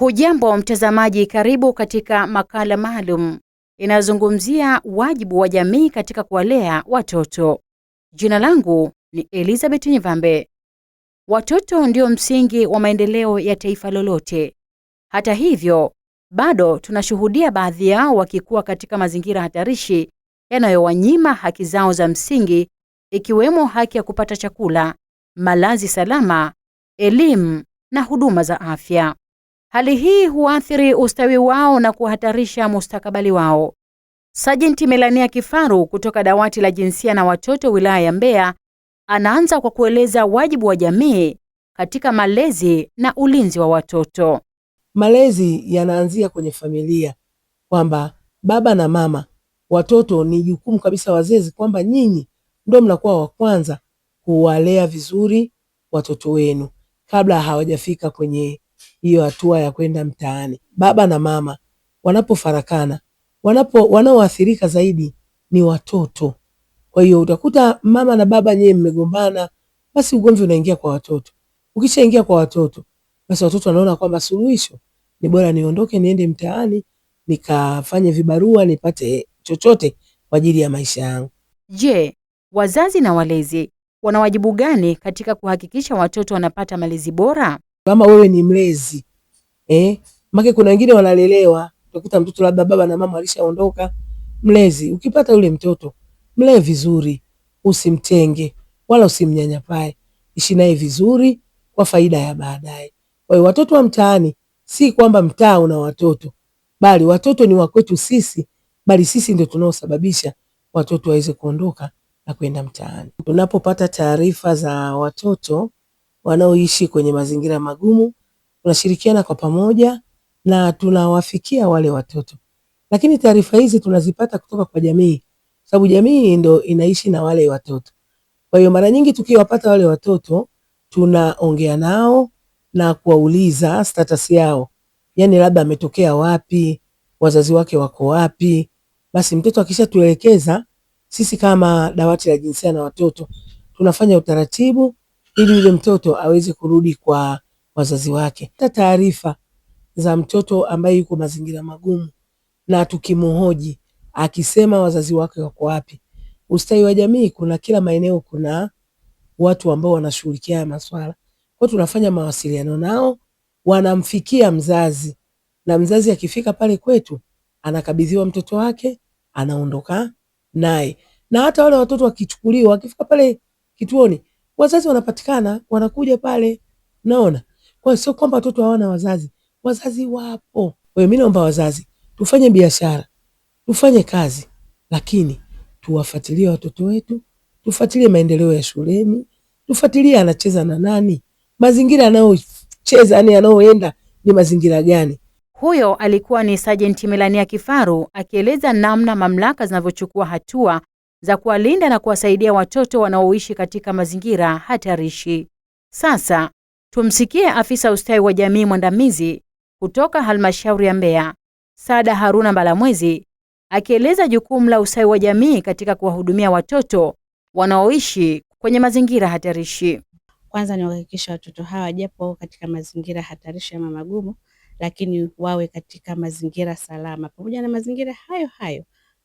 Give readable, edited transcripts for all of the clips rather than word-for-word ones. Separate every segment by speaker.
Speaker 1: Hujambo mtazamaji, karibu katika makala maalum inayozungumzia wajibu wa jamii katika kuwalea watoto. Jina langu ni Elizabeth Nyivambe. Watoto ndio msingi wa maendeleo ya taifa lolote. Hata hivyo, bado tunashuhudia baadhi yao wakikua katika mazingira hatarishi yanayowanyima haki zao za msingi, ikiwemo haki ya kupata chakula, malazi salama, elimu na huduma za afya. Hali hii huathiri ustawi wao na kuhatarisha mustakabali wao. Sajenti Melania Kifaru kutoka dawati la jinsia na watoto wilaya ya Mbeya anaanza kwa kueleza wajibu wa jamii katika malezi na ulinzi wa watoto.
Speaker 2: Malezi yanaanzia kwenye familia, kwamba baba na mama, watoto ni jukumu kabisa wazazi, kwamba nyinyi ndio mnakuwa wa kwanza kuwalea vizuri watoto wenu kabla hawajafika kwenye hiyo hatua ya kwenda mtaani. Baba na mama wanapofarakana, wanaoathirika zaidi ni watoto. Kwa hiyo utakuta mama na baba nyewe mmegombana, basi ugomvi unaingia kwa watoto. Ukishaingia kwa watoto, basi watoto wanaona kwamba suluhisho ni bora niondoke niende mtaani nikafanye vibarua nipate chochote kwa ajili ya maisha yangu.
Speaker 1: Je, wazazi na walezi wana wajibu gani katika kuhakikisha watoto wanapata malezi bora?
Speaker 2: Kama wewe ni mlezi, make kuna wengine wanalelewa, utakuta mtoto labda baba na mama alishaondoka. Mlezi, ukipata yule mtoto, mlee vizuri, usimtenge wala usimnyanyapae, ishi naye vizuri kwa faida ya baadaye. Kwa hiyo watoto wa mtaani, si kwamba mtaa una watoto, bali watoto ni wa kwetu sisi, bali sisi ndio tunaosababisha watoto waweze kuondoka na kwenda mtaani. Tunapopata taarifa za watoto wanaoishi kwenye mazingira magumu, tunashirikiana kwa pamoja na tunawafikia wale watoto. Lakini taarifa hizi tunazipata kutoka kwa jamii, sababu jamii ndio inaishi na wale watoto. Kwa hiyo mara nyingi tukiwapata wale watoto, tunaongea nao na kuwauliza status yao. Yaani labda ametokea wapi, wazazi wake wako wapi. Basi mtoto akishatuelekeza, sisi kama dawati la jinsia na watoto, tunafanya utaratibu ili yule mtoto aweze kurudi kwa wazazi wake. Taarifa za mtoto ambaye yuko mazingira magumu, na tukimhoji akisema wazazi wake wako wapi, ustawi wa jamii, kuna kila maeneo kuna watu ambao wanashughulikia masuala. Kwa tunafanya mawasiliano nao, wanamfikia mzazi, na mzazi akifika pale kwetu anakabidhiwa mtoto wake, anaondoka naye. Na hata wale watoto wakichukuliwa, wakifika pale kituoni, wazazi wanapatikana, wanakuja pale, unaona. Kwa hiyo sio kwamba watoto hawana wazazi, wazazi wapo. Kwa hiyo mimi naomba wazazi tufanye biashara, tufanye kazi, lakini tuwafuatilie watoto wetu, tufuatilie maendeleo ya shuleni, tufuatilie anacheza na nani, mazingira anayocheza anayoenda ni mazingira gani.
Speaker 1: Huyo alikuwa ni Sajenti Melania Kifaru akieleza namna mamlaka zinavyochukua hatua za kuwalinda na kuwasaidia watoto wanaoishi katika mazingira hatarishi. Sasa tumsikie afisa ustawi wa jamii mwandamizi kutoka halmashauri ya Mbeya, Saada Haruna Mbalamwezi, akieleza jukumu la ustawi wa jamii katika kuwahudumia watoto wanaoishi kwenye mazingira hatarishi.
Speaker 3: Kwanza ni kuhakikisha watoto hawa japo katika mazingira hatarishi ama magumu, lakini wawe katika mazingira salama, pamoja na mazingira hayo hayo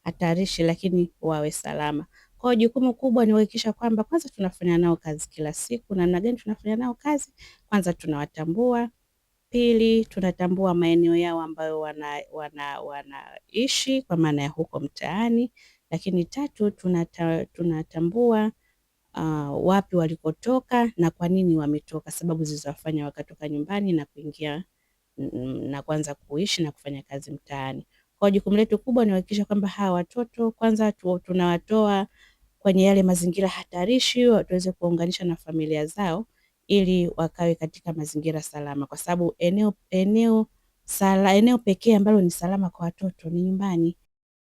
Speaker 3: hatarishi, lakini wawe salama. Kwa jukumu kubwa ni kuhakikisha kwamba kwanza tunafanya nao kazi kila siku. Namna gani tunafanya nao kazi? Kwanza tunawatambua, pili tunatambua maeneo yao ambayo wanaishi kwa maana ya huko mtaani, lakini tatu tunatambua wapi walikotoka na kwa nini wametoka, sababu zilizowafanya wakatoka nyumbani na kuingia na kuanza kuishi na kufanya kazi mtaani. Kwa jukumu letu kubwa ni kuhakikisha kwamba hawa watoto kwanza tunawatoa kwenye yale mazingira hatarishi, tuweze kuunganisha na familia zao ili wakawe katika mazingira salama, kwa sababu eneo pekee ambalo ni salama kwa watoto ni nyumbani.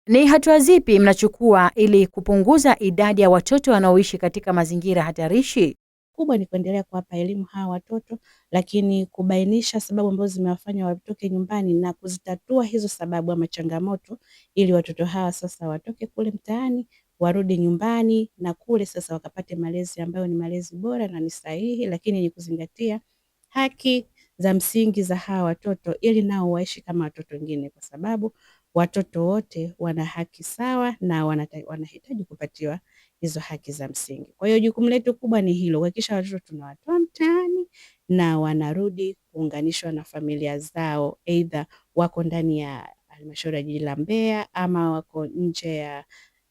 Speaker 1: Ni hatua zipi mnachukua ili kupunguza idadi ya watoto wanaoishi katika mazingira hatarishi?
Speaker 3: Kubwa ni kuendelea kuwapa elimu hawa watoto, lakini kubainisha sababu ambazo zimewafanya watoke nyumbani na kuzitatua hizo sababu ama changamoto, ili watoto hawa sasa watoke kule mtaani, warudi nyumbani na kule sasa wakapate malezi ambayo ni malezi bora na ni sahihi, lakini ni kuzingatia haki za msingi za hawa watoto ili nao waishi kama watoto wengine, kwa sababu watoto wote wana haki sawa na wanahitaji kupatiwa hizo haki za msingi. Kwa hiyo jukumu letu kubwa ni hilo, kuhakikisha watoto tunawatoa mtaani na wanarudi kuunganishwa na familia zao, aidha wako ndani ya halmashauri ya jiji la Mbeya ama wako nje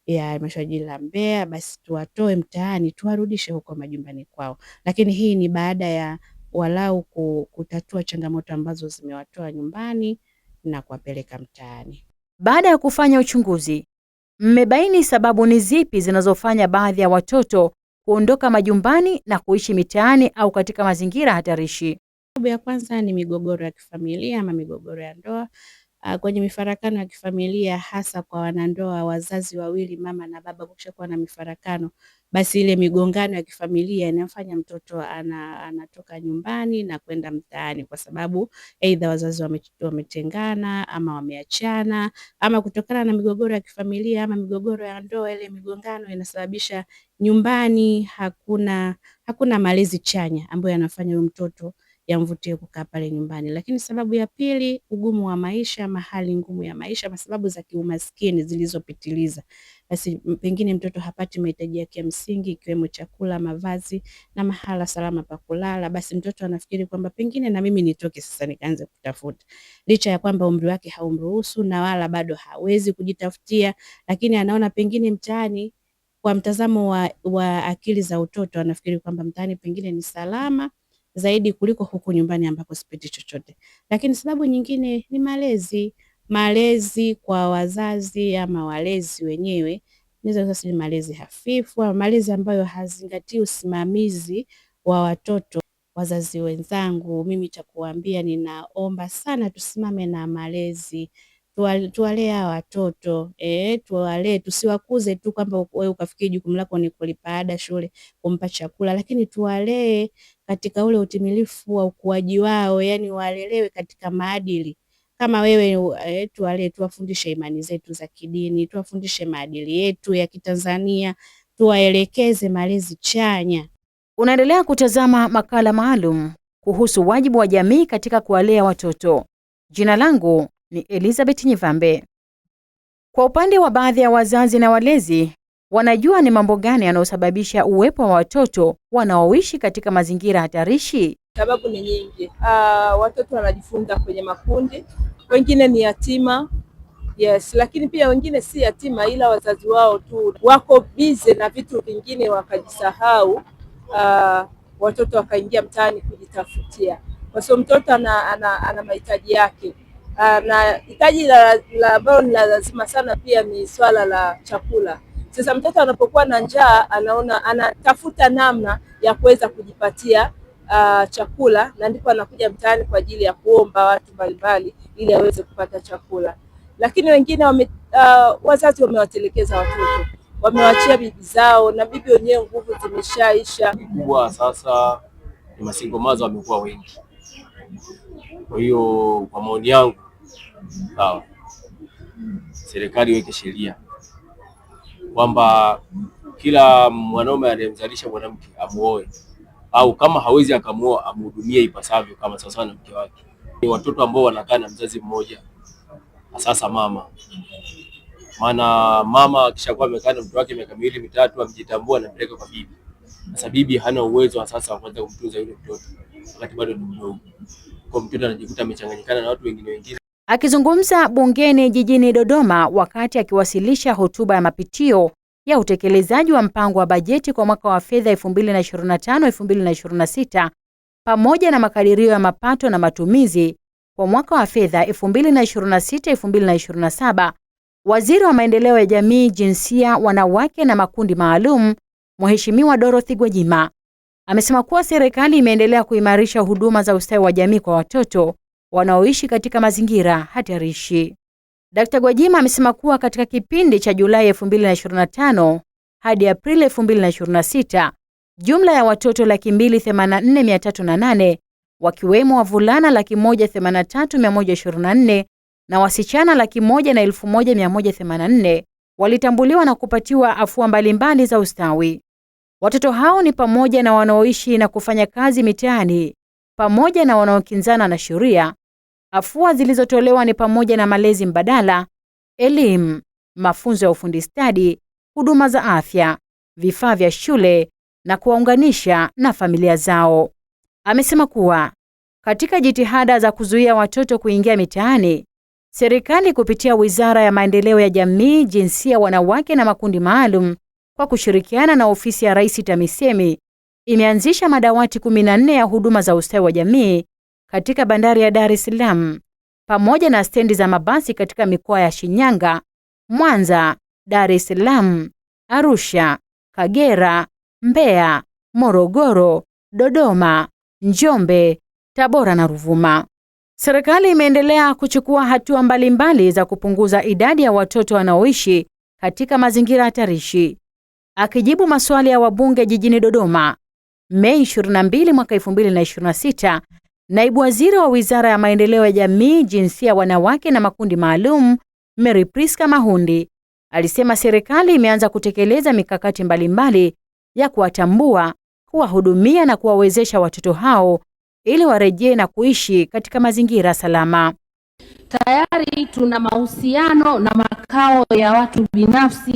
Speaker 3: ya halmashauri ya jiji la Mbeya, basi tuwatoe mtaani tuwarudishe huko majumbani kwao. Lakini hii ni baada ya walau kutatua changamoto ambazo zimewatoa nyumbani na kuwapeleka mtaani.
Speaker 1: Baada ya kufanya uchunguzi, mmebaini sababu ni zipi zinazofanya baadhi ya watoto kuondoka majumbani na kuishi mitaani au katika mazingira hatarishi?
Speaker 3: Sababu ya kwanza ni migogoro ya kifamilia ama migogoro ya ndoa. Kwenye mifarakano ya kifamilia, hasa kwa wanandoa, wazazi wawili, mama na baba, kukishakuwa na mifarakano, basi ile migongano ya kifamilia inafanya mtoto anatoka nyumbani na kwenda mtaani, kwa sababu aidha wazazi wametengana ama wameachana, ama kutokana na migogoro ya kifamilia ama migogoro ya ndoa, ile migongano inasababisha nyumbani hakuna malezi chanya ambayo yanafanya huyo mtoto yamvutie kukaa pale nyumbani. Lakini sababu ya pili, ugumu wa maisha ama hali ngumu ya maisha, ama sababu za kiumaskini zilizopitiliza. Basi pengine mtoto hapati mahitaji yake ya msingi ikiwemo chakula, mavazi na mahala salama pa kulala. Basi mtoto anafikiri kwamba pengine na mimi nitoke sasa nikaanze kutafuta. Licha ya kwamba umri wake haumruhusu na wala bado hawezi kujitafutia, lakini anaona pengine mtaani, kwa mtazamo wa akili za utoto, anafikiri kwamba mtaani pengine ni salama zaidi kuliko huku nyumbani ambako sipati chochote. Lakini sababu nyingine ni malezi kwa wazazi ama walezi wenyewe. Inaweza kuwa ni malezi hafifu au malezi ambayo hazingatii usimamizi wa watoto. Wazazi wenzangu, mimi cha kuambia, ninaomba sana tusimame na malezi. Tuwalee hawa watoto, tuwalee, tusiwakuze tu kwamba wewe ukafikiri jukumu lako ni kulipa ada shule, kumpa chakula, lakini tuwalee katika ule utimilifu wa ukuaji wao, yani walelewe katika maadili. Kama wewe tuwalee, tuwafundishe imani zetu za kidini, tuwafundishe maadili yetu ya Kitanzania, tuwaelekeze malezi chanya.
Speaker 1: Unaendelea kutazama makala maalum kuhusu wajibu wa jamii katika kuwalea watoto. Jina langu ni Elizabeth Nyivambe. Kwa upande wa baadhi ya wazazi na walezi, wanajua ni mambo gani yanayosababisha uwepo wa watoto wanaoishi katika mazingira hatarishi?
Speaker 4: Sababu ni nyingi. Watoto wanajifunza kwenye makundi, wengine ni yatima, yes, lakini pia wengine si yatima, ila wazazi wao tu wako busy na vitu vingine wakajisahau, watoto wakaingia mtaani kujitafutia. Kwa sababu mtoto ana mahitaji yake, na hitaji la ambalo ni lazima sana pia ni swala la chakula. Sasa mtoto anapokuwa na njaa, anatafuta namna ya kuweza kujipatia chakula, na ndipo anakuja mtaani kwa ajili ya kuomba watu mbalimbali ili aweze kupata chakula. Lakini wengine wazazi wamewatelekeza watoto, wamewachia bibi zao, na bibi wenyewe nguvu zimeshaisha.
Speaker 5: Kubwa sasa ni masingo maza wamekuwa wengi. Kwa hiyo kwa maoni yangu, sawa, serikali iweke sheria kwamba kila mwanaume anayemzalisha mwanamke amuoe, au kama hawezi akamuoa amhudumie ipasavyo kama sasa na mke wake. Ni watoto ambao wanakaa na mzazi mmoja, sasa mama, maana mama akishakuwa amekaa na mtoto wake miaka miwili mitatu, amjitambua na mpeleka kwa bibi. Sasa bibi hana uwezo wa sasa wa kuanza kumtunza yule mtoto wakati bado ni mdogo, kwa mtoto anajikuta amechanganyikana na watu wengine.
Speaker 1: Akizungumza bungeni jijini Dodoma wakati akiwasilisha hotuba ya mapitio ya utekelezaji wa mpango wa bajeti kwa mwaka wa fedha 2025-2026 pamoja na makadirio ya mapato na matumizi kwa mwaka wa fedha 2026-2027, Waziri wa Maendeleo ya Jamii, Jinsia, Wanawake na Makundi Maalum, Mheshimiwa Dorothy Gwajima amesema kuwa serikali imeendelea kuimarisha huduma za ustawi wa jamii kwa watoto wanaoishi katika mazingira hatarishi. Dkt. Gwajima amesema kuwa katika kipindi cha Julai 2025 hadi Aprili 2026, jumla ya watoto 284,308 wakiwemo wavulana 183,124 na wasichana 101,184 walitambuliwa na kupatiwa afua mbalimbali za ustawi. Watoto hao ni pamoja na wanaoishi na kufanya kazi mitaani, pamoja na wanaokinzana na sheria. Afua zilizotolewa ni pamoja na malezi mbadala, elimu, mafunzo ya ufundi stadi, huduma za afya, vifaa vya shule na kuwaunganisha na familia zao. Amesema kuwa katika jitihada za kuzuia watoto kuingia mitaani, serikali kupitia Wizara ya Maendeleo ya Jamii, Jinsia, Wanawake na Makundi Maalum kwa kushirikiana na Ofisi ya Rais TAMISEMI imeanzisha madawati 14 ya huduma za ustawi wa jamii katika bandari ya Dar es Salaam pamoja na stendi za mabasi katika mikoa ya Shinyanga, Mwanza, Dar es Salaam, Arusha, Kagera, Mbeya, Morogoro, Dodoma, Njombe, Tabora na Ruvuma. Serikali imeendelea kuchukua hatua mbalimbali za kupunguza idadi ya watoto wanaoishi katika mazingira hatarishi. Akijibu maswali ya wabunge jijini Dodoma, Mei 22 mwaka 2026, Naibu Waziri wa Wizara ya Maendeleo ya Jamii, Jinsia, Wanawake na Makundi Maalum, Mary Priska Mahundi, alisema serikali imeanza kutekeleza mikakati mbalimbali ya kuwatambua, kuwahudumia na kuwawezesha watoto hao ili warejee na kuishi katika mazingira salama.
Speaker 6: Tayari tuna mahusiano na makao ya watu binafsi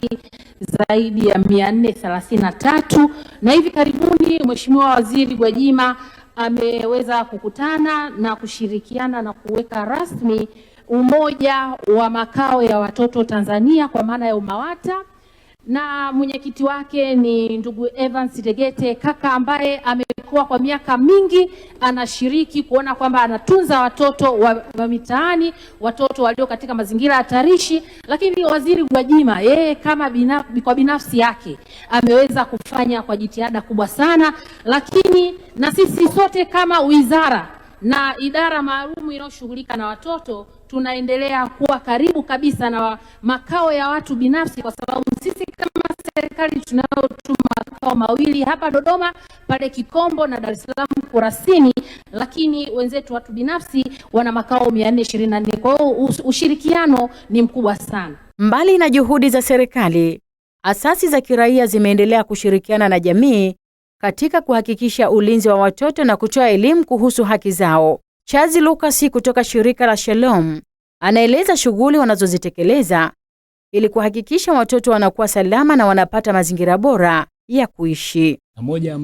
Speaker 6: zaidi ya 433 na hivi karibuni Mheshimiwa Waziri Gwajima ameweza kukutana na kushirikiana na kuweka rasmi Umoja wa Makao ya Watoto Tanzania kwa maana ya UMAWATA, na mwenyekiti wake ni ndugu Evans Tegete kaka, ambaye amekuwa kwa miaka mingi anashiriki kuona kwamba anatunza watoto wa mitaani, watoto walio katika mazingira hatarishi. Lakini Waziri Gwajima yeye kama kwa binafsi yake ameweza kufanya kwa jitihada kubwa sana, lakini na sisi sote kama wizara na idara maalum inayoshughulika na watoto tunaendelea kuwa karibu kabisa na makao ya watu binafsi, kwa sababu sisi kama serikali tunayo makao mawili hapa Dodoma pale Kikombo na Dar es Salaam Kurasini, lakini wenzetu watu binafsi wana makao 424. Kwa hiyo ushirikiano ni mkubwa sana.
Speaker 1: Mbali na juhudi za serikali, asasi za kiraia zimeendelea kushirikiana na jamii katika kuhakikisha ulinzi wa watoto na kutoa elimu kuhusu haki zao. Chazi Lucas kutoka shirika la Shalom anaeleza shughuli wanazozitekeleza ili kuhakikisha watoto wanakuwa salama na wanapata mazingira bora ya kuishi.
Speaker 7: Na moja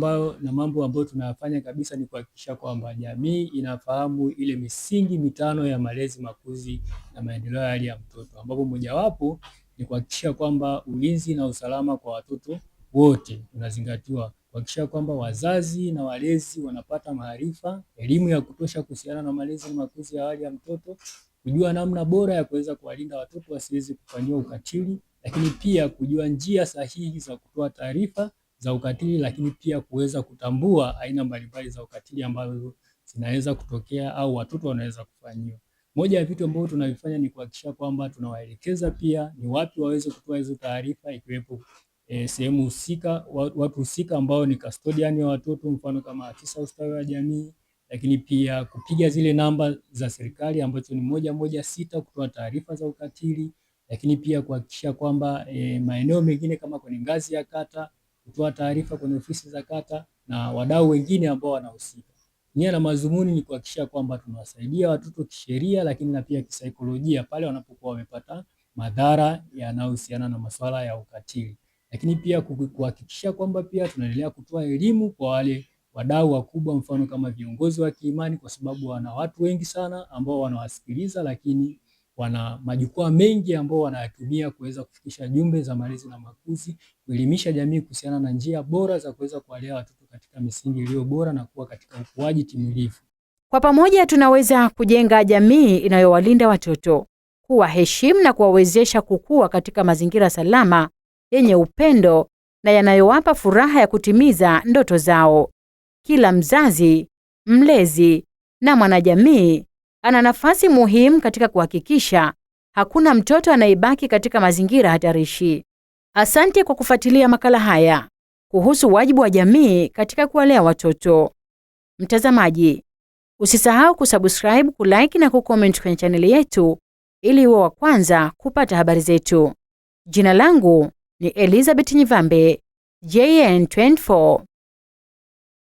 Speaker 7: mambo ambayo tunayafanya kabisa ni kuhakikisha kwamba jamii inafahamu ile misingi mitano ya malezi, makuzi na maendeleo ya hali ya mtoto, ambapo mojawapo ni kuhakikisha kwamba ulinzi na usalama kwa watoto wote unazingatiwa, kuhakikisha kwamba wazazi na walezi wanapata maarifa, elimu ya kutosha kuhusiana na malezi na makuzi ya hali ya mtoto, kujua namna bora ya kuweza kuwalinda watoto wasiweze kufanyiwa ukatili, lakini pia kujua njia sahihi za kutoa taarifa za ukatili, lakini pia kuweza kutambua aina mbalimbali za ukatili ambazo zinaweza kutokea au watoto wanaweza kufanyiwa. Moja ya vitu ambavyo tunavifanya ni kuhakikisha kwamba tunawaelekeza pia ni wapi waweze kutoa hizo taarifa, ikiwepo sehemu husika, watu husika ambao ni custodian wa watoto, mfano kama afisa ustawi wa jamii, lakini pia kupiga zile namba za serikali ambazo ni 116 kutoa taarifa za ukatili, lakini pia kuhakikisha kwamba maeneo mengine kama kwenye ngazi ya kata kutoa taarifa kwenye ofisi za kata na wadau wengine ambao wanahusika. Nia na madhumuni ni kuhakikisha kwamba tunawasaidia watoto kisheria, lakini na pia kisaikolojia pale wanapokuwa wamepata madhara yanayohusiana na masuala ya ukatili. Lakini pia kuhakikisha kwamba pia tunaendelea kutoa elimu kwa wale wadau wakubwa, mfano kama viongozi wa kiimani, kwa sababu wana watu wengi sana ambao wanawasikiliza, lakini wana majukwaa mengi ambao wanayatumia kuweza kufikisha jumbe za malezi na makuzi, kuelimisha jamii kuhusiana na njia bora za kuweza kuwalea watoto katika misingi iliyo bora na kuwa katika ukuaji timilifu.
Speaker 1: Kwa pamoja tunaweza kujenga jamii inayowalinda watoto, kuwaheshimu na kuwawezesha kukua katika mazingira salama yenye upendo na yanayowapa furaha ya kutimiza ndoto zao. Kila mzazi, mlezi na mwanajamii ana nafasi muhimu katika kuhakikisha hakuna mtoto anayebaki katika mazingira hatarishi. Asante kwa kufuatilia makala haya kuhusu wajibu wa jamii katika kuwalea watoto. Mtazamaji, usisahau kusubscribe, kulike na kucomment kwenye chaneli yetu ili uwe wa kwanza kupata habari zetu. Jina langu ni Elizabeth Nyivambe, JN24.